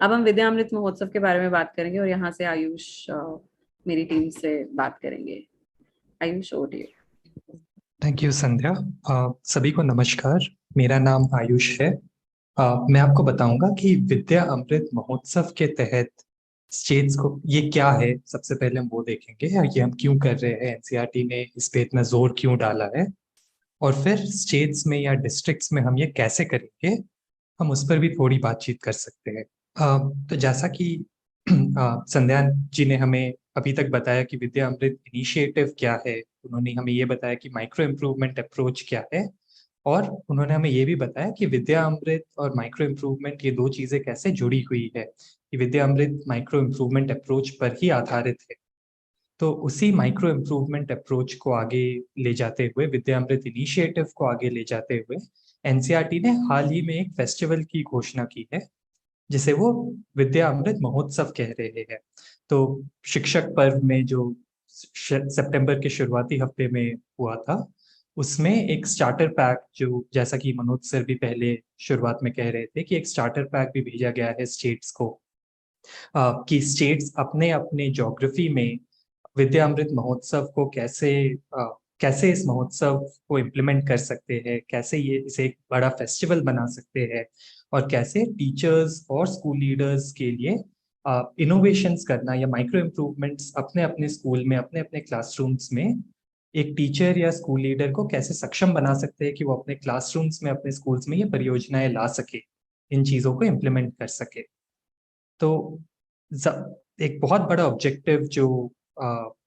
अब हम विद्यामृत महोत्सव के बारे में बात करेंगे और यहाँ से आयुष मेरी टीम से बात करेंगे। Ayush, over to you. Thank you Sandhya. सभी को नमस्कार। मेरा नाम आयुष है। मैं आपको बताऊंगा कि विद्या अमृत महोत्सव के तहत स्टेट्स को ये क्या है। सबसे पहले हम वो देखेंगे और ये हम क्यों कर रहे हैं, एनसीईआरटी ने इस पे इतना जोर क्यों डाला है, और फिर स्टेट्स में या डिस्ट्रिक्ट्स में हम ये कैसे करेंगे, हम उस पर भी थोड़ी बातचीत कर सकते हैं। तो जैसा कि संध्या जी ने हमें अभी तक बताया कि विद्या अमृत इनिशिएटिव क्या है, उन्होंने हमें ये बताया कि माइक्रो इम्प्रूवमेंट अप्रोच क्या है, और उन्होंने हमें ये भी बताया कि विद्या अमृत और माइक्रो इम्प्रूवमेंट ये दो चीजें कैसे जुड़ी हुई है, कि विद्या अमृत माइक्रो इम्प्रूवमेंट अप्रोच पर ही आधारित है। तो उसी माइक्रो इम्प्रूवमेंट अप्रोच को आगे ले जाते हुए, विद्या अमृत इनिशिएटिव को आगे ले जाते हुए, एनसीईआरटी ने हाल ही में एक फेस्टिवल की घोषणा की है जिसे वो विद्या अमृत महोत्सव कह रहे हैं। तो शिक्षक पर्व में जो सितंबर के शुरुआती हफ्ते में हुआ था, उसमें एक स्टार्टर पैक, जो जैसा कि मनोज सर भी पहले शुरुआत में कह रहे थे कि एक स्टार्टर पैक भी भेजा गया है स्टेट्स को, कि स्टेट्स अपने अपने ज्योग्राफी में विद्या अमृत महोत्सव को कैसे इस महोत्सव को इम्प्लीमेंट कर सकते हैं, कैसे ये इसे एक बड़ा फेस्टिवल बना सकते हैं, और कैसे टीचर्स और स्कूल लीडर्स के लिए इनोवेशंस करना या माइक्रो इम्प्रूवमेंट्स अपने अपने स्कूल में, अपने अपने क्लासरूम्स में एक टीचर या स्कूल लीडर को कैसे सक्षम बना सकते हैं कि वो अपने क्लासरूम्स में, अपने स्कूल्स में ये परियोजनाएं ला सके, इन चीजों को इम्प्लीमेंट कर सके। तो एक बहुत बड़ा ऑब्जेक्टिव जो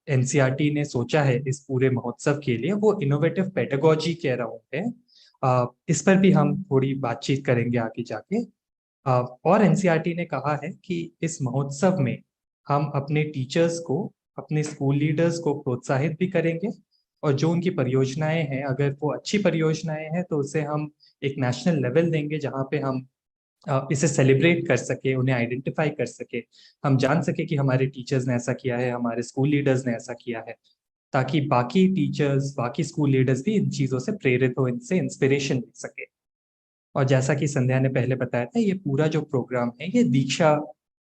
एनसीईआरटी ने सोचा है इस पूरे महोत्सव के लिए, वो इनोवेटिव पेडागोजी कह रहा हूँ है। इस पर भी हम थोड़ी बातचीत करेंगे आगे जाके। और एनसीईआरटी ने कहा है कि इस महोत्सव में हम अपने टीचर्स को, अपने स्कूल लीडर्स को प्रोत्साहित भी करेंगे, और जो उनकी परियोजनाएं हैं, अगर वो अच्छी परियोजनाएं हैं तो उसे हम एक नेशनल लेवल देंगे जहाँ पे हम इसे सेलिब्रेट कर सके, उन्हें आइडेंटिफाई कर सके, हम जान सके कि हमारे टीचर्स ने ऐसा किया है, हमारे स्कूल लीडर्स ने ऐसा किया है, ताकि बाकी टीचर्स, बाकी स्कूल लीडर्स भी इन चीज़ों से प्रेरित हो, इनसे इंस्पिरेशन ले सके। और जैसा कि संध्या ने पहले बताया था, ये पूरा जो प्रोग्राम है ये दीक्षा,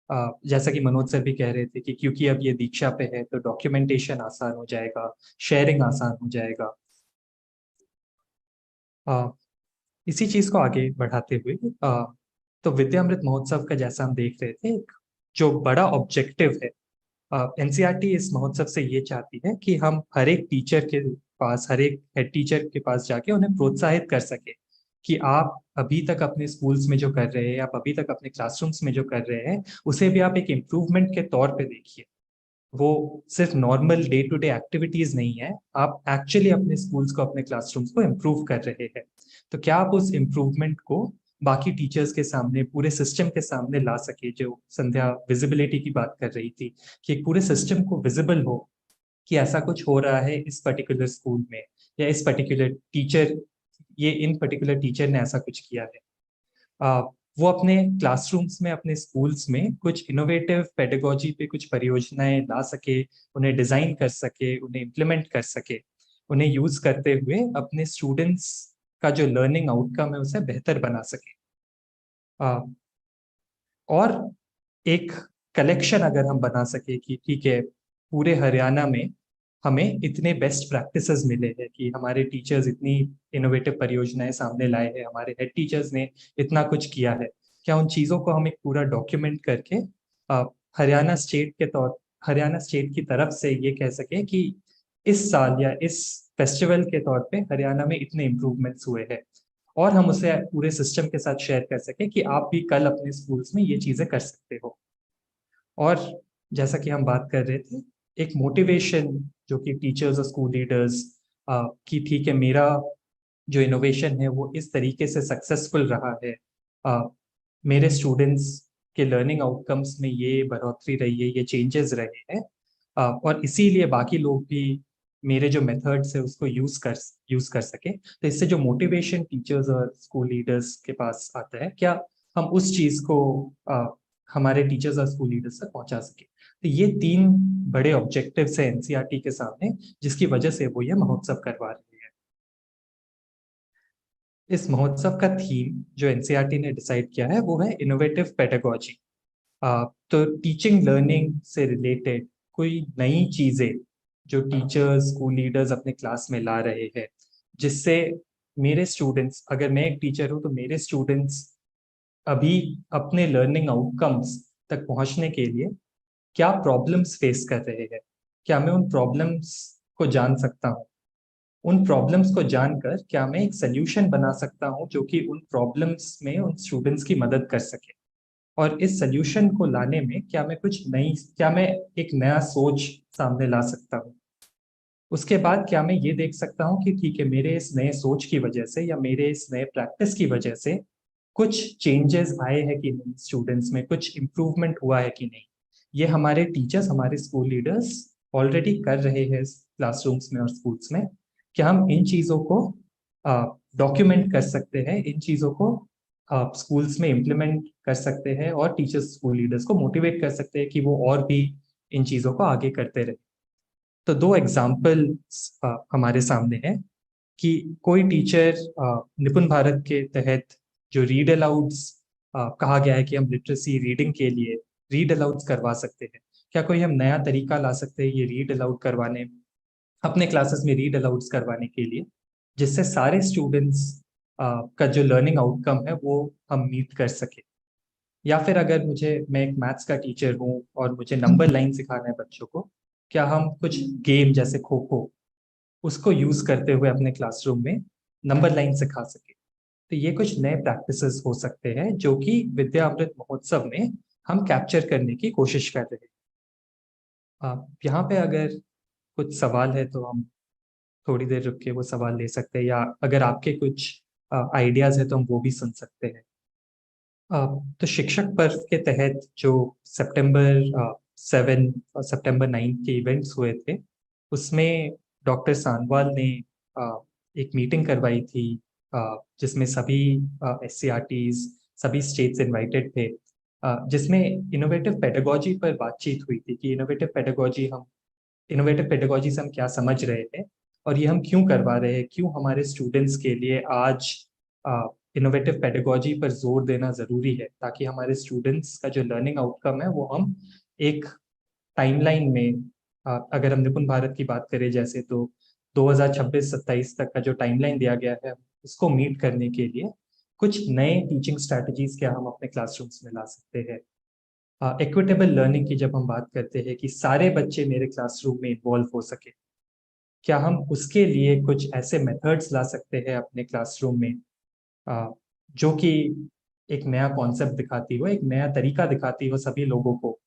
जैसा कि मनोज सर भी कह रहे थे कि क्योंकि अब ये दीक्षा पे है तो डॉक्यूमेंटेशन आसान हो जाएगा, शेयरिंग आसान हो जाएगा। इसी चीज को आगे बढ़ाते हुए, तो विद्यामृत महोत्सव का जैसा हम देख रहे थे, एक जो बड़ा ऑब्जेक्टिव है, एनसीईआरटी इस महोत्सव से ये चाहती है कि हम हर एक टीचर के पास, हर एक हेड टीचर के पास जाके उन्हें प्रोत्साहित कर सके कि आप अभी तक अपने स्कूल्स में जो कर रहे हैं, आप अभी तक अपने क्लासरूम्स में जो कर रहे हैं, उसे भी आप एक इम्प्रूवमेंट के तौर पे देखिए। वो सिर्फ normal day to day activities नहीं है, आप एक्चुअली अपने स्कूल्स को, अपने क्लासरूम्स को इम्प्रूव कर रहे हैं। तो क्या आप उस इम्प्रूवमेंट को बाकी टीचर्स के सामने, पूरे सिस्टम के सामने ला सके, जो संध्या विजिबिलिटी की बात कर रही थी, कि एक पूरे सिस्टम को विजिबल हो कि ऐसा कुछ हो रहा है इस पर्टिकुलर स्कूल में, या इस पर्टिकुलर टीचर, ये इन पर्टिकुलर टीचर ने ऐसा कुछ किया है। आ, वो अपने क्लासरूम्स में, अपने स्कूल्स में कुछ इनोवेटिव पेडागोजी पे कुछ परियोजनाएं ला सके, उन्हें डिजाइन कर सके, उन्हें इम्प्लीमेंट कर सके, उन्हें यूज करते हुए अपने स्टूडेंट्स का जो लर्निंग आउटकम है उसे बेहतर बना सके। आ, और एक कलेक्शन अगर हम बना सके कि ठीक है, पूरे हरियाणा में हमें इतने बेस्ट प्रैक्टिसेस मिले हैं कि हमारे टीचर्स इतनी इनोवेटिव परियोजनाएं सामने लाए हैं, हमारे हेड टीचर्स ने इतना कुछ किया है, क्या उन चीज़ों को हम एक पूरा डॉक्यूमेंट करके अ, हरियाणा स्टेट के तौर हरियाणा स्टेट की तरफ से ये कह सके कि इस साल या इस फेस्टिवल के तौर पे हरियाणा में इतने इम्प्रूवमेंट्स हुए हैं, और हम उसे पूरे सिस्टम के साथ शेयर कर सके कि आप भी कल अपने स्कूल्स में ये चीज़ें कर सकते हो। और जैसा कि हम बात कर रहे थे, एक मोटिवेशन जो कि टीचर्स और स्कूल लीडर्स की, ठीक है मेरा जो इनोवेशन है वो इस तरीके से सक्सेसफुल रहा है, मेरे स्टूडेंट्स के लर्निंग आउटकम्स में ये बढ़ोतरी रही है, ये चेंजेस रहे हैं, और इसीलिए बाकी लोग भी मेरे जो मेथड्स है उसको यूज कर सके। तो इससे जो मोटिवेशन टीचर्स और स्कूल लीडर्स के पास आता है, क्या हम उस चीज को हमारे टीचर्स और स्कूल लीडर्स तक पहुंचा सके। तो ये तीन बड़े ऑब्जेक्टिव्स है एनसीईआरटी के सामने, जिसकी वजह से वो ये महोत्सव करवा रही है। इस महोत्सव का थीम जो एनसीईआरटी ने डिसाइड किया है वो है इनोवेटिव पेडागोजी। तो टीचिंग लर्निंग से रिलेटेड कोई नई चीजें जो टीचर्स स्कूल लीडर्स अपने क्लास में ला रहे हैं, जिससे मेरे स्टूडेंट्स, अगर मैं एक टीचर हूँ तो मेरे स्टूडेंट्स अभी अपने लर्निंग आउटकम्स तक पहुंचने के लिए क्या प्रॉब्लम्स फेस कर रहे हैं, क्या मैं उन प्रॉब्लम्स को जान सकता हूँ। उन प्रॉब्लम्स को जानकर क्या मैं एक सोल्यूशन बना सकता हूँ जो कि उन प्रॉब्लम्स में उन स्टूडेंट्स की मदद कर सके। और इस सोल्यूशन को लाने में क्या मैं एक नया सोच सामने ला सकता हूँ। उसके बाद क्या मैं ये देख सकता हूँ कि ठीक है, मेरे इस नए सोच की वजह से या मेरे इस नए प्रैक्टिस की वजह से कुछ चेंजेस आए हैं कि नहीं, स्टूडेंट्स में कुछ इम्प्रूवमेंट हुआ है कि नहीं। ये हमारे टीचर्स, हमारे स्कूल लीडर्स ऑलरेडी कर रहे हैं क्लासरूम्स में और स्कूल्स में। क्या हम इन चीज़ों को डॉक्यूमेंट कर सकते हैं, इन चीज़ों को स्कूल्स में इम्प्लीमेंट कर सकते हैं और टीचर्स स्कूल लीडर्स को मोटिवेट कर सकते हैं कि वो और भी इन चीज़ों को आगे करते रहे। तो दो एग्जाम्पल हमारे सामने है कि कोई टीचर निपुण भारत के तहत जो रीड अलाउड्स कहा गया है कि हम लिटरेसी रीडिंग के लिए रीड अलाउड्स करवा सकते हैं। क्या कोई हम नया तरीका ला सकते हैं ये रीड अलाउड करवाने, अपने क्लासेस में रीड अलाउड्स करवाने के लिए, जिससे सारे स्टूडेंट्स का जो लर्निंग आउटकम है वो हम मीट कर सके। या फिर अगर मैं एक मैथ्स का टीचर हूँ और मुझे नंबर लाइन सिखाना है बच्चों को, क्या हम कुछ गेम जैसे खो खो उसको यूज करते हुए अपने क्लासरूम में नंबर लाइन सिखा सके। तो ये कुछ नए प्रैक्टिसेस हो सकते हैं जो कि विद्या अमृत महोत्सव में हम कैप्चर करने की कोशिश कर रहे हैं। यहाँ पे अगर कुछ सवाल है तो हम थोड़ी देर रुक के वो सवाल ले सकते हैं, या अगर आपके कुछ आइडियाज है तो हम वो भी सुन सकते हैं। तो शिक्षक पर्व के तहत जो सितंबर 7 और सितंबर 9 के इवेंट्स हुए थे, उसमें डॉक्टर सानवाल ने एक मीटिंग करवाई थी, जिसमें सभी SCRTs, सभी स्टेट्स इनवाइटेड थे, जिसमें इनोवेटिव पेडागोजी पर बातचीत हुई थी कि इनोवेटिव पेडागोजी से हम क्या समझ रहे थे और ये हम क्यों करवा रहे हैं, क्यों हमारे स्टूडेंट्स के लिए आज इनोवेटिव पेडागोजी पर जोर देना जरूरी है, ताकि हमारे स्टूडेंट्स का जो लर्निंग आउटकम है वो हम एक टाइमलाइन में, अगर हम निपुण भारत की बात करें जैसे, तो 2026-27 तक का जो टाइमलाइन दिया गया है उसको मीट करने के लिए कुछ नए टीचिंग स्ट्रैटेजीज क्या हम अपने क्लासरूम्स में ला सकते हैं। इक्विटेबल लर्निंग की जब हम बात करते हैं कि सारे बच्चे मेरे क्लासरूम में इन्वॉल्व हो सके, क्या हम उसके लिए कुछ ऐसे मेथड्स ला सकते हैं अपने क्लासरूम में जो कि एक नया कॉन्सेप्ट दिखाती हो, एक नया तरीका दिखाती हो सभी लोगों को,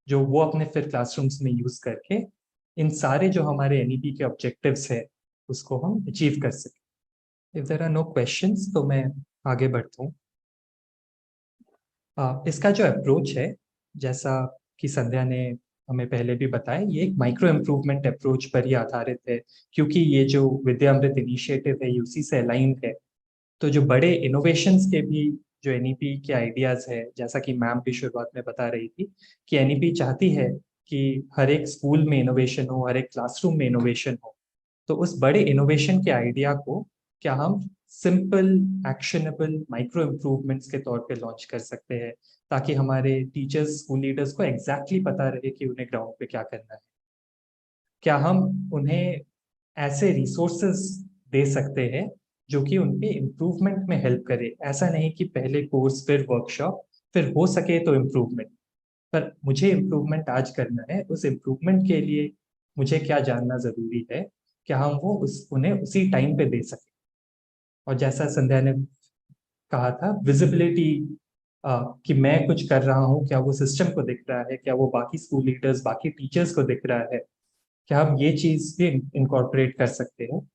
जो वो अपने फिर क्लासरूम्स में यूज करके इन सारे जो हमारे NEP के ऑब्जेक्टिव्स है उसको हम अचीव कर सके। If there are no questions तो मैं आगे बढ़ता हूँ। इसका जो अप्रोच है, जैसा कि संध्या ने हमें पहले भी बताया, ये एक माइक्रो इम्प्रूवमेंट अप्रोच पर ही आधारित है, क्योंकि ये जो विद्यामृत इनिशिएटिव है ये उसी से अलाइंड है। तो जो बड़े इनोवेशंस के भी जो NEP के आइडियाज है, जैसा कि मैम भी शुरुआत में बता रही थी कि NEP चाहती है कि हर एक स्कूल में इनोवेशन हो, हर एक क्लासरूम में इनोवेशन हो। तो उस बड़े इनोवेशन के आइडिया को क्या हम सिंपल एक्शनेबल माइक्रो इम्प्रूवमेंट्स के तौर पे लॉन्च कर सकते हैं, ताकि हमारे टीचर्स स्कूल लीडर्स को एग्जैक्टली पता रहे कि उन्हें ग्राउंड पे क्या करना है। क्या हम उन्हें ऐसे रिसोर्सेज दे सकते हैं जो कि उनके इम्प्रूवमेंट में हेल्प करे। ऐसा नहीं कि पहले कोर्स फिर वर्कशॉप फिर हो सके तो इम्प्रूवमेंट, पर मुझे इम्प्रूवमेंट आज करना है, उस इम्प्रूवमेंट के लिए मुझे क्या जानना जरूरी है, क्या हम वो उन्हें उसी टाइम पे दे सके। और जैसा संध्या ने कहा था, विजिबिलिटी, कि मैं कुछ कर रहा हूँ, क्या वो सिस्टम को दिख रहा है, क्या वो बाकी स्कूल लीडर्स बाकी टीचर्स को दिख रहा है, क्या हम ये चीज भी इनकॉर्पोरेट कर सकते हैं।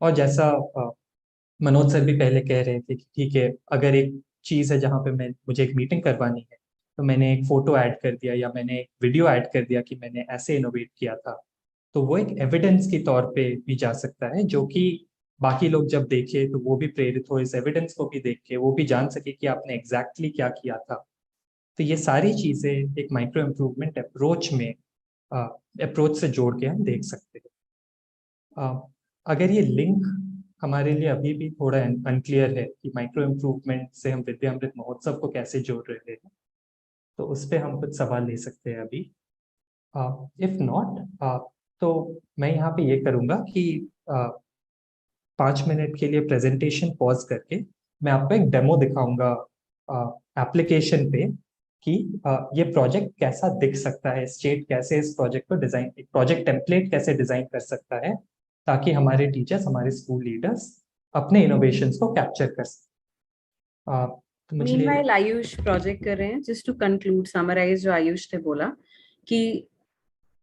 और जैसा मनोज सर भी पहले कह रहे थे कि ठीक है, अगर एक चीज है जहाँ पे मुझे एक मीटिंग करवानी है, तो मैंने एक फोटो ऐड कर दिया या मैंने एक वीडियो ऐड कर दिया कि मैंने ऐसे इनोवेट किया था, तो वो एक एविडेंस के तौर पे भी जा सकता है, जो कि बाकी लोग जब देखे तो वो भी प्रेरित हो, इस एविडेंस को भी देख के वो भी जान सके कि आपने एग्जैक्टली क्या किया था। तो ये सारी चीजें एक माइक्रो इम्प्रूवमेंट अप्रोच से जोड़ के हम देख सकते हैं। अगर ये लिंक हमारे लिए अभी भी थोड़ा अनक्लियर है कि माइक्रो इम्प्रूवमेंट से हम विद्यामृत महोत्सव को कैसे जोड़ रहे हैं, तो उस पे हम कुछ सवाल ले सकते हैं अभी। इफ नॉट, तो मैं यहाँ पे ये करूँगा कि 5 मिनट के लिए प्रेजेंटेशन पॉज करके मैं आपको एक डेमो दिखाऊंगा एप्लीकेशन पे कि ये प्रोजेक्ट कैसा दिख सकता है, स्टेट कैसे इस प्रोजेक्ट को डिजाइन, एक प्रोजेक्ट टेम्पलेट कैसे डिजाइन कर सकता है, ताकि हमारे टीचर्स, हमारे स्कूल लीडर्स अपने इनोवेशंस को कैप्चर कर सकें। तो मुझे मीनवाइल आयुष प्रोजेक्ट कर रहे हैं, जस्ट टू कंक्लूड समराइज जो आयुष ने बोला कि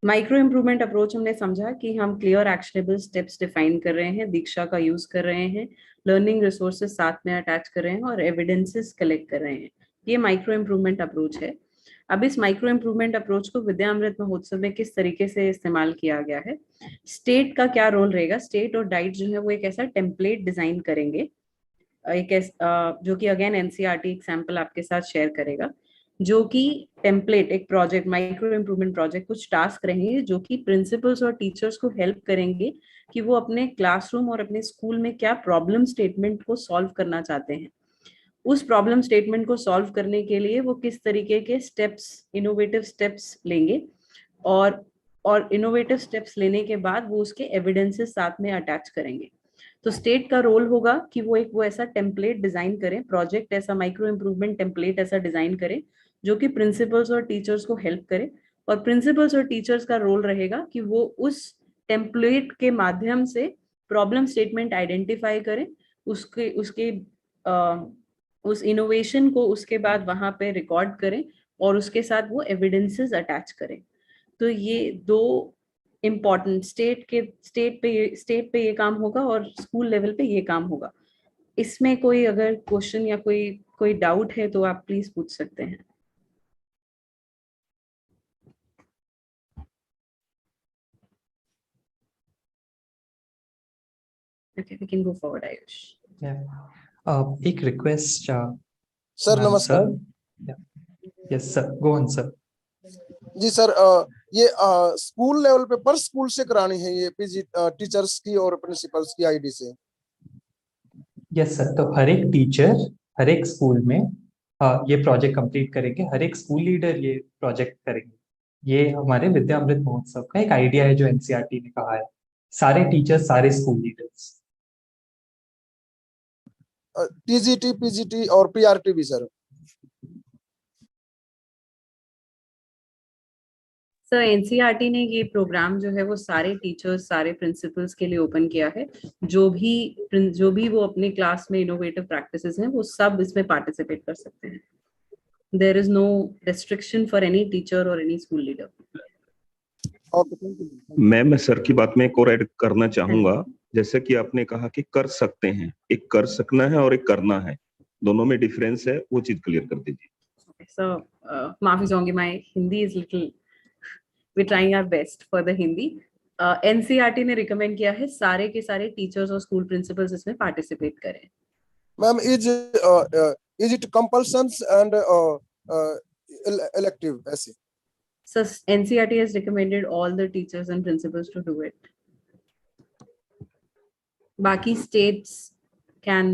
माइक्रो इम्प्रूवमेंट अप्रोच हमने समझा कि हम क्लियर एक्शनेबल स्टेप्स डिफाइन कर रहे हैं, दीक्षा का यूज कर रहे हैं, लर्निंग रिसोर्सेज साथ में अटैच कर रहे हैं और एविडेंसेस कलेक्ट कर रहे हैं। ये माइक्रो इम्प्रूवमेंट अप्रोच है। अब इस माइक्रो इम्प्रूवमेंट अप्रोच को विद्या अमृत महोत्सव में किस तरीके से इस्तेमाल किया गया है, स्टेट का क्या रोल रहेगा। स्टेट और डाइट जो है वो एक ऐसा टेम्पलेट डिजाइन करेंगे, जो कि अगेन एनसीईआरटी एग्जाम्पल आपके साथ शेयर करेगा, जो कि टेम्पलेट एक प्रोजेक्ट, माइक्रो इम्प्रूवमेंट प्रोजेक्ट, कुछ टास्क रहेंगे जो कि प्रिंसिपल्स और टीचर्स को हेल्प करेंगे कि वो अपने क्लासरूम और अपने स्कूल में क्या प्रॉब्लम स्टेटमेंट को सॉल्व करना चाहते हैं। उस प्रॉब्लम स्टेटमेंट को सॉल्व करने के लिए वो किस तरीके के स्टेप्स, इनोवेटिव स्टेप्स लेंगे, और इनोवेटिव स्टेप्स लेने के बाद वो उसके एविडेंसेस साथ में अटैच करेंगे। तो स्टेट का रोल होगा कि वो ऐसा टेम्पलेट डिजाइन करें, प्रोजेक्ट ऐसा माइक्रो इम्प्रूवमेंट टेम्पलेट ऐसा डिजाइन करें जो कि प्रिंसिपल्स और टीचर्स को हेल्प करे। और प्रिंसिपल्स और टीचर्स का रोल रहेगा कि वो उस टेम्पलेट के माध्यम से प्रॉब्लम स्टेटमेंट आइडेंटिफाई करें, उसके उसके उस इनोवेशन को उसके बाद वहां पे रिकॉर्ड करें और उसके साथ वो एविडेंसेस अटैच करें। तो ये दो इम्पॉर्टेंट, स्टेट पे ये काम होगा और स्कूल लेवल पे ये काम होगा। इसमें कोई अगर क्वेश्चन या कोई कोई डाउट है तो आप प्लीज पूछ सकते हैं। Okay, we can go forward, Ayush. एक रिक्वेस्ट, सर नमस्कार। Sir, yes sir, go on sir. जी सर, ये स्कूल लेवल पे पर स्कूल से करानी है ये पीजी टीचर्स की और प्रिंसिपल्स की आईडी से? यस सर, तो हर एक टीचर हर एक स्कूल में ये प्रोजेक्ट कंप्लीट करेंगे, हर एक स्कूल लीडर ये प्रोजेक्ट करेंगे। ये हमारे विद्या अमृत महोत्सव का एक आइडिया है जो एनसीईआरटी ने कहा है, सारे टीचर्स, सारे स्कूल लीडर्स। टीजीटी, पीजीटी और पीआरटी भी सर? सर एनसीईआरटी ने ये प्रोग्राम जो है वो सारे टीचर्स, सारे प्रिंसिपल्स के लिए ओपन किया है। जो भी वो अपने क्लास में इनोवेटिव प्रैक्टिसेस हैं वो सब इसमें पार्टिसिपेट कर सकते हैं। There is no restriction for any teacher और एनी स्कूल लीडर। मैं सर की बात में एक और ऐड करना चाहूंगा। जैसे कि आपने कहा कि कर सकते हैं, एक कर सकना है और एक करना है, दोनों में डिफरेंस है, वो चीज क्लियर कर दीजिए। सर माफी चाहूंगी, my Hindi is little, we trying our best for the Hindi. NCERT ने रिकमेंड किया है सारे के सारे टीचर्स और स्कूल प्रिंसिपल्स इसमें पार्टिसिपेट करें। Ma'am, is it compulsion and elective ऐसे? So NCERT has recommended all the teachers and principals to do it. Baki states can,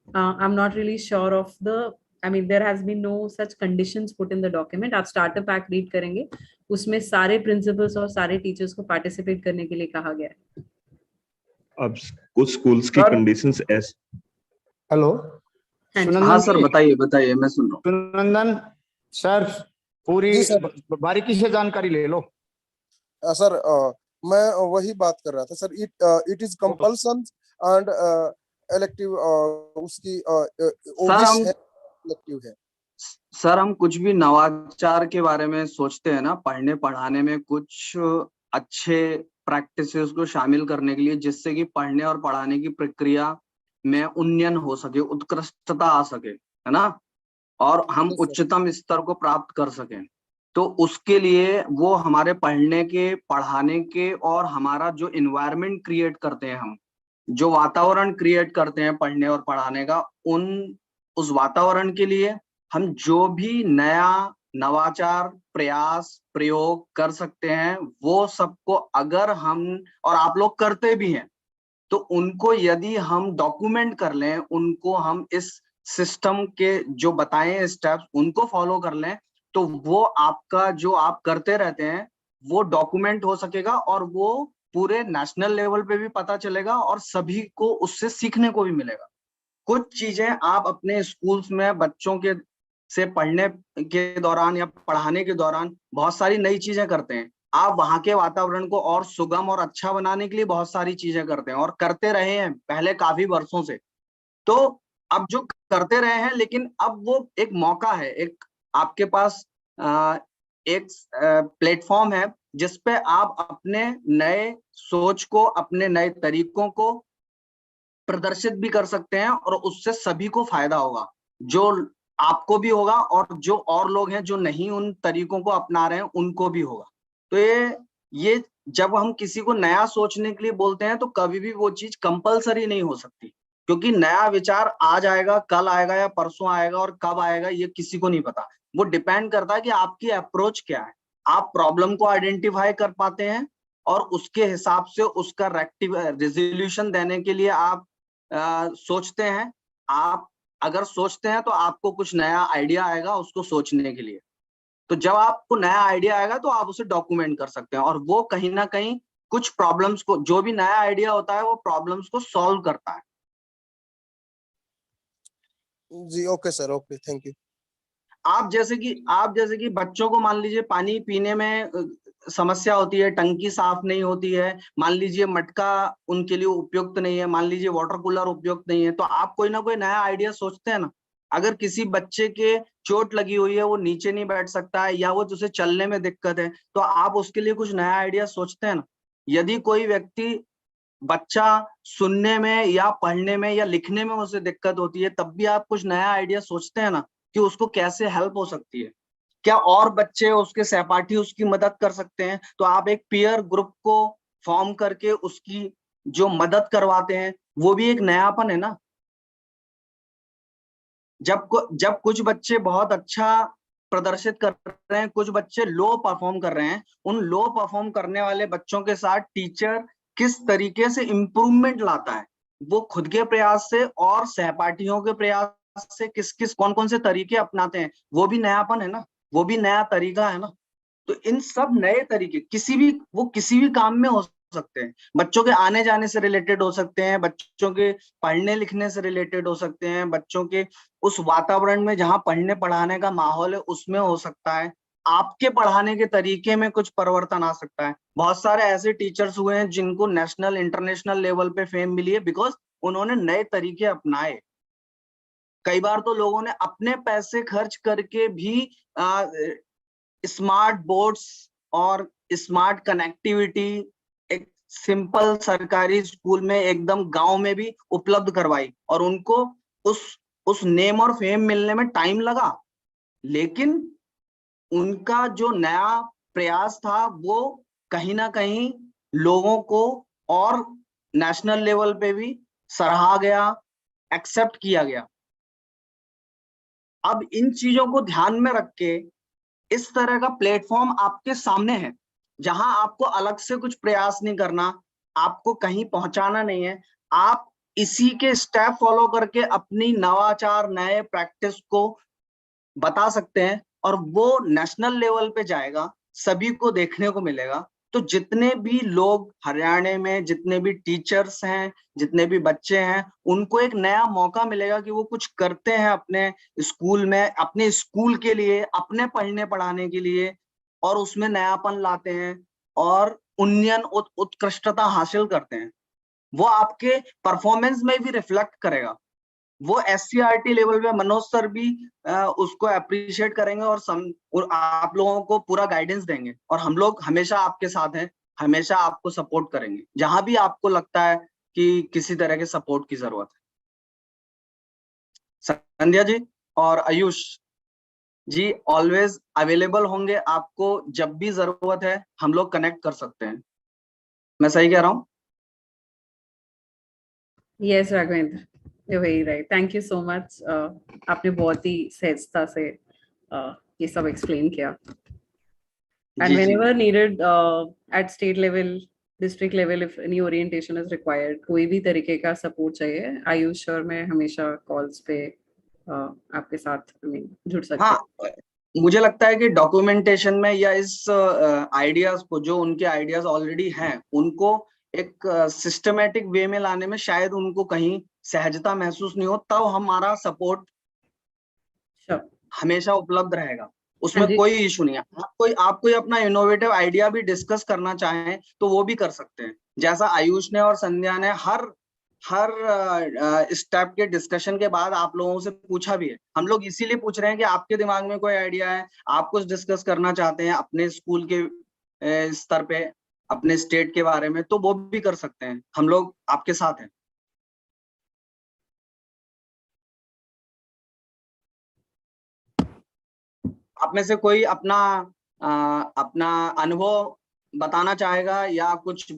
I'm not really sure of the, I mean there has been no such conditions put in the document. आप starter pack read करेंगे, उसमें सारे principals और सारे teachers को participate करने के लिए कहा गया है। अब कुछ स्कूल्स की कंडीशंस ऐसे। हेलो, हाँ सर, बताइए मैं सुन रहा हूँ। सुनंदन सर, पूरी बारीकी से जानकारी ले लो। सर मैं वही बात कर रहा था sir. It is compulsion and elective, उसकी इलेक्टिव है। सर हम कुछ भी नवाचार के बारे में सोचते हैं ना, पढ़ने पढ़ाने में कुछ अच्छे प्रैक्टिसेस को शामिल करने के लिए, जिससे कि पढ़ने और पढ़ाने की प्रक्रिया में उन्नयन हो सके, उत्कृष्टता आ सके, है ना, और हम उच्चतम स्तर को प्राप्त कर सकें। तो उसके लिए वो हमारे पढ़ने के, पढ़ाने के और हमारा जो इन्वायरमेंट क्रिएट करते हैं, हम जो वातावरण क्रिएट करते हैं पढ़ने और पढ़ाने का, उस वातावरण के लिए हम जो भी नया नवाचार, प्रयास, प्रयोग कर सकते हैं, वो सबको अगर हम और आप लोग करते भी हैं तो उनको यदि हम डॉक्यूमेंट कर लें, उनको हम इस सिस्टम के जो बताए स्टेप्स उनको फॉलो कर लें, तो वो आपका जो आप करते रहते हैं वो डॉक्यूमेंट हो सकेगा और वो पूरे नेशनल लेवल पे भी पता चलेगा और सभी को उससे सीखने को भी मिलेगा। कुछ चीजें आप अपने स्कूल्स में बच्चों के से पढ़ने के दौरान या पढ़ाने के दौरान बहुत सारी नई चीजें करते हैं। आप वहां के वातावरण को और सुगम और अच्छा बनाने के लिए बहुत सारी चीजें करते हैं और करते रहे हैं पहले काफी वर्षों से। तो अब जो करते रहे हैं, लेकिन अब वो एक मौका है, एक आपके पास एक प्लेटफॉर्म है जिसपे आप अपने नए सोच को, अपने नए तरीकों को प्रदर्शित भी कर सकते हैं और उससे सभी को फायदा होगा, जो आपको भी होगा और जो और लोग हैं जो नहीं उन तरीकों को अपना रहे हैं उनको भी होगा। तो ये जब हम किसी को नया सोचने के लिए बोलते हैं तो कभी भी वो चीज कंपलसरी नहीं हो सकती, क्योंकि नया विचार आज आएगा, कल आएगा या परसों आएगा और कब आएगा ये किसी को नहीं पता। वो डिपेंड करता है कि आपकी अप्रोच क्या है। आप प्रॉब्लम को आइडेंटिफाई कर पाते हैं और उसके हिसाब से उसका रेजोल्यूशन देने के लिए आप सोचते हैं। आप अगर सोचते हैं तो आपको कुछ नया आइडिया आएगा उसको सोचने के लिए। तो जब आपको नया आइडिया आएगा तो आप उसे डॉक्यूमेंट कर सकते हैं और वो कहीं ना कहीं कुछ प्रॉब्लम्स को, जो भी नया आइडिया होता है वो प्रॉब्लम्स को सॉल्व करता है। जी okay sir, okay, thank you. आप जैसे कि बच्चों को मान लीजिए पानी पीने में समस्या होती है, टंकी साफ नहीं होती है, मान लीजिए मटका उनके लिए उपयुक्त नहीं है, मान लीजिए वाटर कूलर उपयुक्त नहीं है, तो आप कोई ना कोई नया आइडिया सोचते हैं ना। अगर किसी बच्चे के चोट लगी हुई है, वो नीचे नहीं बैठ सकता है या वो जिसे चलने में दिक्कत है, तो आप उसके लिए कुछ नया आइडिया सोचते हैं ना। यदि कोई व्यक्ति, बच्चा सुनने में या पढ़ने में या लिखने में उसे दिक्कत होती है, तब भी आप कुछ नया आइडिया सोचते हैं ना कि उसको कैसे हेल्प हो सकती है, क्या और बच्चे उसके सहपाठी उसकी मदद कर सकते हैं। तो आप एक पीयर ग्रुप को फॉर्म करके उसकी जो मदद करवाते हैं वो भी एक नयापन है ना। जब कुछ बच्चे बहुत अच्छा प्रदर्शित कर रहे हैं, कुछ बच्चे लो परफॉर्म कर रहे हैं, उन लो परफॉर्म करने वाले बच्चों के साथ टीचर किस तरीके से इम्प्रूवमेंट लाता है, वो खुद के प्रयास से और सहपाठियों के प्रयास से किस कौन कौन से तरीके अपनाते हैं, वो भी नयापन है ना, वो भी नया तरीका है ना। तो इन सब नए तरीके किसी भी काम में हो सकते हैं। बच्चों के आने जाने से रिलेटेड हो सकते हैं, बच्चों के पढ़ने लिखने से रिलेटेड हो सकते हैं, बच्चों के उस वातावरण में जहाँ पढ़ने पढ़ाने का माहौल है उसमें हो सकता है, आपके पढ़ाने के तरीके में कुछ परिवर्तन आ सकता है। बहुत सारे ऐसे टीचर्स हुए हैं जिनको नेशनल इंटरनेशनल लेवल पे फेम मिली है बिकॉज उन्होंने नए तरीके अपनाए। कई बार तो लोगों ने अपने पैसे खर्च करके भी स्मार्ट बोर्ड्स और स्मार्ट कनेक्टिविटी एक सिंपल सरकारी स्कूल में एकदम गांव में भी उपलब्ध करवाई और उनको उस नेम और फेम मिलने में टाइम लगा, लेकिन उनका जो नया प्रयास था वो कहीं ना कहीं लोगों को और नेशनल लेवल पे भी सराहा गया, एक्सेप्ट किया गया। अब इन चीजों को ध्यान में रख के इस तरह का प्लेटफॉर्म आपके सामने है जहां आपको अलग से कुछ प्रयास नहीं करना, आपको कहीं पहुंचाना नहीं है, आप इसी के स्टेप फॉलो करके अपनी नवाचार नए प्रैक्टिस को बता सकते हैं और वो नेशनल लेवल पे जाएगा, सभी को देखने को मिलेगा। तो जितने भी लोग हरियाणा में, जितने भी टीचर्स हैं, जितने भी बच्चे हैं, उनको एक नया मौका मिलेगा कि वो कुछ करते हैं अपने स्कूल में, अपने स्कूल के लिए, अपने पढ़ने पढ़ाने के लिए, और उसमें नयापन लाते हैं और उन्नयन उत्कृष्टता हासिल करते हैं। वो आपके परफॉर्मेंस में भी रिफ्लेक्ट करेगा। वो SCRT लेवल पे मनोज सर भी उसको अप्रिशिएट करेंगे और आप लोगों को पूरा गाइडेंस देंगे और हम लोग हमेशा आपके साथ हैं, हमेशा आपको सपोर्ट करेंगे जहां भी आपको लगता है कि किसी तरह के सपोर्ट की जरूरत है। संध्या जी और आयुष जी ऑलवेज अवेलेबल होंगे, आपको जब भी जरूरत है हम लोग कनेक्ट कर सकते हैं। मैं सही कह रहा हूँ? Yes Raghavendra, you're very right. Thank you so much. आपने बहुत ही सहजता से ये सब एक्सप्लेन किया। And whenever needed at state level, district level, if any orientation is required, कोई भी तरीके का सपोर्ट चाहिए, आयुष और मैं हमेशा कॉल्स पे आपके साथ जुड़ सकते हैं। हाँ, मुझे लगता है कि डॉक्यूमेंटेशन में या इस आइडियाज को, जो उनके आइडियाज ऑलरेडी हैं, उनको एक सिस्टमेटिक वे में लाने में शायद उनको कहीं सहजता महसूस नहीं हो, तब हमारा सपोर्ट Sure. हमेशा उपलब्ध रहेगा, हाँ उसमें जी। कोई इशू नहीं है। आप कोई अपना इनोवेटिव आइडिया भी डिस्कस करना चाहें तो वो भी कर सकते हैं, जैसा आयुष ने और संध्या ने हर स्टेप के डिस्कशन के बाद आप लोगों से पूछा भी है। हम लोग इसीलिए पूछ रहे हैं कि आपके दिमाग में कोई आइडिया है, आप कुछ डिस्कस करना चाहते हैं अपने स्कूल के स्तर पे, अपने स्टेट के बारे में, तो वो भी कर सकते हैं, हम लोग आपके साथ हैं। आप में से कोई अपना अनुभव बताना चाहेगा, या कुछ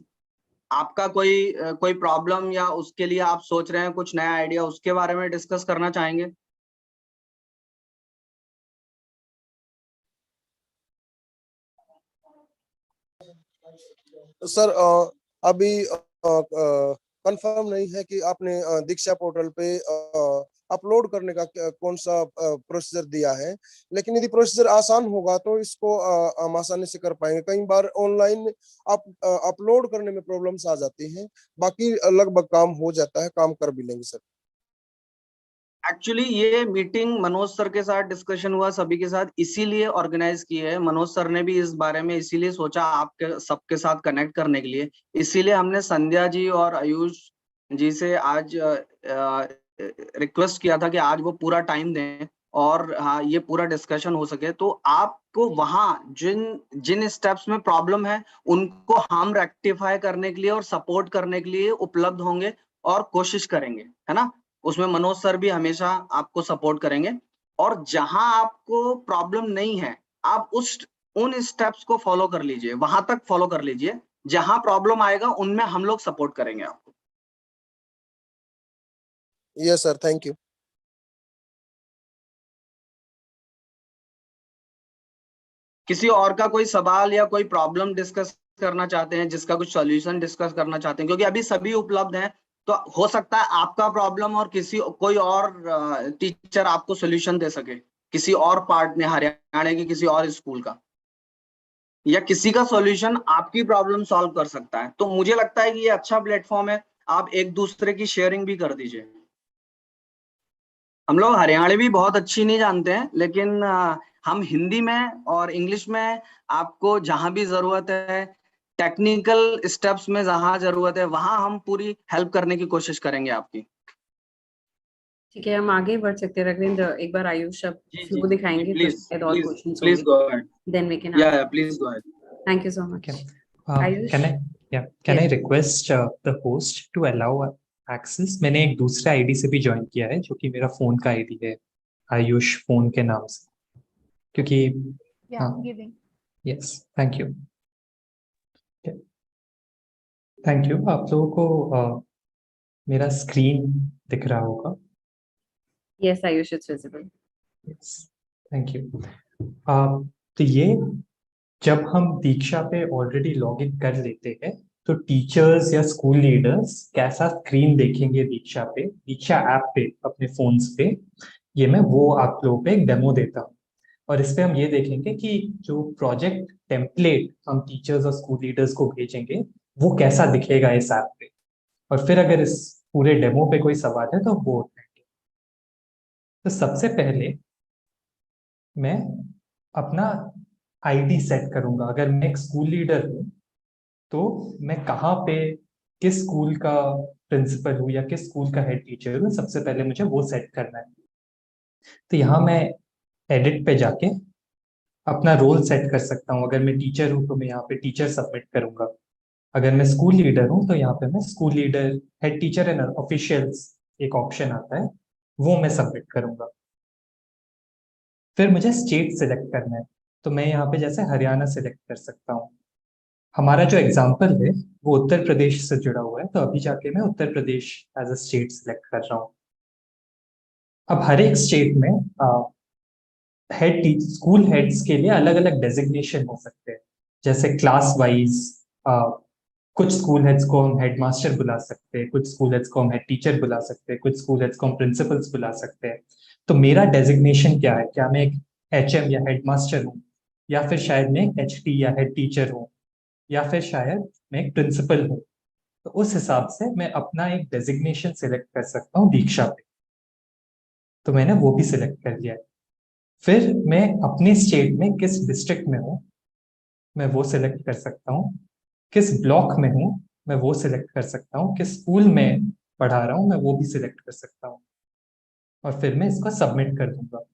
आपका कोई प्रॉब्लम या उसके लिए आप सोच रहे हैं कुछ नया आइडिया, उसके बारे में डिस्कस करना चाहेंगे? सर अभी कंफर्म नहीं है कि आपने दीक्षा पोर्टल पे अपलोड करने का कौन सा प्रोसीजर दिया है, लेकिन यदि प्रोसीजर आसान होगा तो इसको हम आसानी से कर पाएंगे। कई बार ऑनलाइन अपलोड करने में प्रॉब्लम्स आ जाती हैं, बाकी लगभग काम हो जाता है, काम कर भी लेंगे सर। एक्चुअली ये मीटिंग मनोज सर के साथ डिस्कशन हुआ सभी के साथ, इसीलिए ऑर्गेनाइज की है। मनोज सर ने भी इस बारे में इसीलिए सोचा आपके सबके साथ कनेक्ट करने के लिए, इसीलिए हमने संध्या जी और आयुष जी से आज रिक्वेस्ट किया था कि आज वो पूरा टाइम दें और हाँ, ये पूरा डिस्कशन हो सके। तो आपको वहाँ जिन स्टेप्स में प्रॉब्लम है उनको हम रेक्टिफाई करने के लिए और सपोर्ट करने के लिए उपलब्ध होंगे और कोशिश करेंगे, है ना। उसमें मनोज सर भी हमेशा आपको सपोर्ट करेंगे, और जहां आपको प्रॉब्लम नहीं है आप उन स्टेप्स को फॉलो कर लीजिए, वहां तक फॉलो कर लीजिए। जहां प्रॉब्लम आएगा उनमें हम लोग सपोर्ट करेंगे आपको। Yes sir, thank you. किसी और का कोई सवाल या कोई प्रॉब्लम डिस्कस करना चाहते हैं, जिसका कुछ सॉल्यूशन डिस्कस करना चाहते हैं, क्योंकि अभी सभी उपलब्ध हैं, तो हो सकता है आपका प्रॉब्लम और कोई और टीचर आपको सॉल्यूशन दे सके, किसी और पार्ट में, हरियाणा के किसी और स्कूल का, या किसी का सॉल्यूशन आपकी प्रॉब्लम सॉल्व कर सकता है। तो मुझे लगता है कि ये अच्छा प्लेटफॉर्म है, आप एक दूसरे की शेयरिंग भी कर दीजिए। हम लोग हरियाणवी बहुत अच्छी नहीं जानते हैं, लेकिन हम हिंदी में और इंग्लिश में आपको जहां भी जरूरत है, टेक्निकल स्टेप्स में जहां जरूरत है, वहां हम पूरी हेल्प करने की कोशिश करेंगे आपकी। ठीक है, हम आगे बढ़ सकते हैं रघुवेंद्र। एक बार आयुष अब जी जी फ्लो जी, दिखाएंगे, फिर प्लीज शायद और प्लीज क्वेश्चंस प्लीज होंगे, go ahead. Then we can या please go ahead. Thank you so much. Ayush? Can I request the host to allow access? मैंने एक दूसरे आईडी से भी ज्वाइन किया है, जो कि मेरा फोन का आईडी है, आयुष फोन के नाम से, क्योंकि हाँ, yes, thank you. Thank you. आप लोगों को मेरा स्क्रीन दिख रहा होगा? Yes, Ayush, it's visible. Yes, thank you. तो ये जब हम दीक्षा पे ऑलरेडी लॉग इन कर लेते हैं, तो टीचर्स या स्कूल लीडर्स कैसा स्क्रीन देखेंगे दीक्षा पे, दीक्षा ऐप पे, अपने फोन्स पे, ये मैं वो आप लोगों पे एक डेमो देता हूँ। और इस पे हम ये देखेंगे कि जो प्रोजेक्ट टेम्पलेट हम टीचर्स और स्कूल लीडर्स को भेजेंगे वो कैसा दिखेगा इस ऐप पे। और फिर अगर इस पूरे डेमो पे कोई सवाल है तो वो उठाएंगे। तो सबसे पहले मैं अपना आईडी सेट करूंगा। अगर मैं एक स्कूल लीडर हूँ तो मैं कहाँ पे, किस स्कूल का प्रिंसिपल हूँ या किस स्कूल का हेड टीचर हूँ, सबसे पहले मुझे वो सेट करना है। तो यहाँ मैं एडिट पे जाके अपना रोल सेट कर सकता हूँ। अगर मैं टीचर हूँ तो मैं यहाँ पे टीचर सबमिट करूंगा। अगर मैं स्कूल लीडर हूँ तो यहाँ पे मैं school leader, head teacher and officials एक ऑप्शन आता है, वो मैं सबमिट करूंगा। फिर मुझे स्टेट सिलेक्ट करना है, तो मैं यहाँ पे जैसे हरियाणा सिलेक्ट कर सकता हूँ। हमारा जो एग्जाम्पल है वो उत्तर प्रदेश से जुड़ा हुआ है, तो अभी जाके मैं Uttar Pradesh as a state select कर रहा हूँ। अब हर एक स्टेट में स्कूल हेड्स के लिए अलग अलग डेजिग्नेशन हो सकते हैं। जैसे क्लास वाइज कुछ स्कूल हेड्स को हम हेडमास्टर बुला सकते हैं, कुछ स्कूल हेड्स को हम हेड टीचर बुला सकते हैं, कुछ स्कूल हेड्स को हम प्रिंसिपल्स बुला सकते हैं। तो मेरा डेजिग्नेशन क्या है? क्या मैं एक HM या हेडमास्टर हूँ, या फिर शायद मैं HT या हेड टीचर हूँ, या फिर शायद मैं एक प्रिंसिपल हूँ। तो उस हिसाब से मैं अपना एक डेजिग्नेशन सिलेक्ट कर सकता हूँ दीक्षा पे। तो मैंने वो भी सिलेक्ट कर लिया है। फिर मैं अपने स्टेट में किस डिस्ट्रिक्ट में हूँ मैं वो सिलेक्ट कर सकता हूँ, किस ब्लॉक में हूँ मैं वो सिलेक्ट कर सकता हूँ, किस स्कूल में पढ़ा रहा हूँ मैं वो भी सिलेक्ट कर सकता हूँ, और फिर मैं इसको सबमिट कर दूंगा।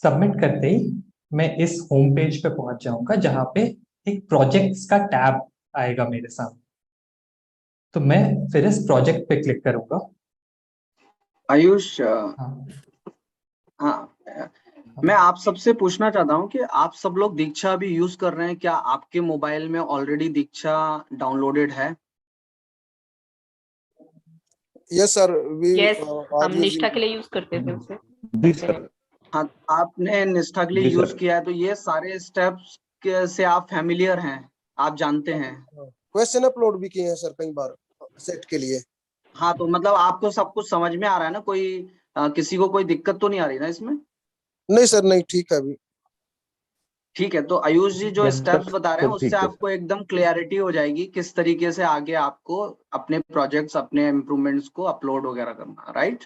सबमिट करते ही मैं इस होम पेज पे पहुंच जाऊंगा जहां पे एक प्रोजेक्ट्स का टैब आएगा मेरे सामने। तो मैं फिर इस प्रोजेक्ट पे क्लिक करूंगा। आयुष, हाँ, हाँ, मैं आप सबसे पूछना चाहता हूँ कि आप सब लोग दीक्षा अभी यूज कर रहे हैं क्या? आपके मोबाइल में ऑलरेडी दीक्षा डाउनलोडेड है? Yes sir, we yes, are हम निष्ठा यूजिंग। के लिए यूज करते थे उसे। जी सर। हाँ, आपने निष्ठा के लिए जी यूज सर। किया है तो ये सारे स्टेप्स से आप फैमिलियर हैं, आप जानते हैं। क्वेश्चन अपलोड भी किए हैं सर कई बार सेट के लिए। हाँ, तो मतलब आपको सब कुछ समझ में आ रहा है ना? कोई किसी को कोई दिक्कत तो नहीं आ रही ना इसमें? नहीं सर, नहीं, ठीक है अभी। ठीक है, तो आयुष जी जो यस स्टेप्स बता रहे हैं सब उससे ठीक है आपको एकदम क्लियरिटी हो जाएगी किस तरीके से आगे आपको अपने प्रोजेक्ट्स, अपने इम्प्रूवमेंट्स को अपलोड वगैरह करना, right?